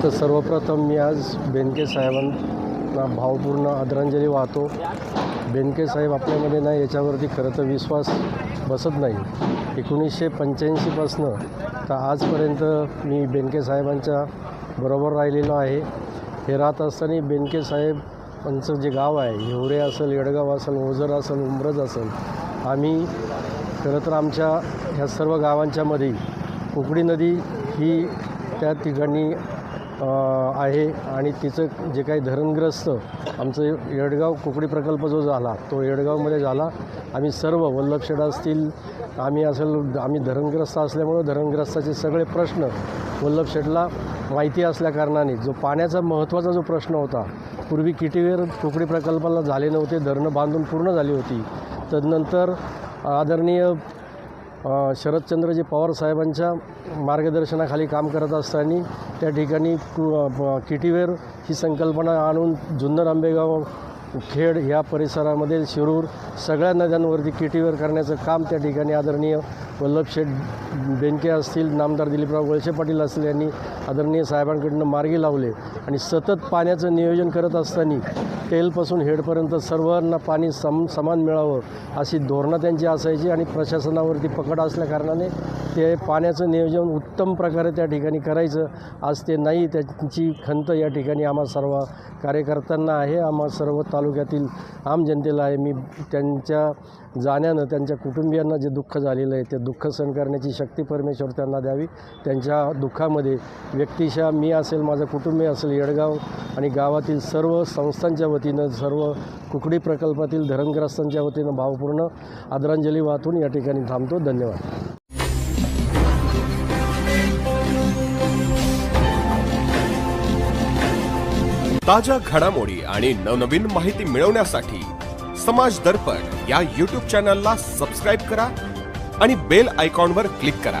तर सर्वप्रथम मी आज बेनके साहेबांना भावपूर्ण आदरांजली वाहतो। बेनके साहेब आपल्यामध्ये नाही याच्यावरती खरं तर विश्वास बसत नाही। 1985 पासून तर आजपर्यंत मी बेनके साहेबांच्या बरोबर राहिलेलो आहे। हे राहत असताना बेनके साहेबांचं जे गाव आहे, हिवरे असेल, येडगाव असेल, ओझर असेल, उंब्रज असेल, आम्ही खरं तर आमच्या ह्या सर्व गावांच्या मध्ये कुकडी नदी ही त्या ठिकाणी आहे आणि तिचं जे काही धरणग्रस्त आमचं येडगाव कुकडी प्रकल्प जो झाला तो येडगावमध्ये झाला। आम्ही सर्व वल्लभशेठ असतील, आम्ही धरणग्रस्त असल्यामुळं धरणग्रस्ताचे सगळे प्रश्न वल्लभशेठला माहिती असल्याकारणाने जो पाण्याचा महत्त्वाचा जो प्रश्न होता, पूर्वी किटीवेर कुकडी प्रकल्पाला झाले नव्हते, धरणं बांधून पूर्ण झाली होती। तदनंतर आदरणीय शरदचंद्रजी पवार साहेबांच्या मार्गदर्शनाखाली काम करत असताना त्या ठिकाणी किटीवेर ही संकल्पना आणून जुन्नर, आंबेगाव, खेड या परिसरामध्ये शिरूर सगळ्या नद्यांवरती किटीवेर करण्याचं काम त्या ठिकाणी आदरणीय वल्लभशेठ बेनके असतील, नामदार दिलीपराव वळसे पाटील असतील यांनी आदरणीय साहेबांकडून मार्गी लावले आणि सतत पाण्याचं नियोजन करत असताना टेलपासून हेडपर्यंत सर्वांना पाणी समान मिळावं अशी धोरणं त्यांची असायची आणि प्रशासनावरती पकड असल्याकारणाने ते पाण्याचं नियोजन उत्तम प्रकारे त्या ठिकाणी करायचं। आज ते नाही, त्यांची खंत या ठिकाणी आम्हा सर्व कार्यकर्त्यांना आहे, आम्हा सर्व तालुक्यातील आम जनतेला आहे। मी त्यांच्या जाण्यानं त्यांच्या कुटुंबियांना जे दुःख झालेलं आहे ते दुःख सहन करण्याची शक्ती परमेश्वर त्यांना द्यावी। त्यांच्या दुःखामध्ये व्यक्तिशः मी असेल, माझं कुटुंबीय असेल, येडगाव आणि गावातील सर्व संस्थांच्या वतीनं, सर्व कुकडी प्रकल्पातील धरणग्रस्तांच्या वतीनं भावपूर्ण आदरांजली वाहून या ठिकाणी थांबतो। धन्यवाद। ताज्या घडामोडी आणि नवनवीन माहिती मिळवण्यासाठी समाज दर्पण या YouTube चॅनलला सबस्क्राइब करा आणि बेल आयकॉनवर क्लिक करा।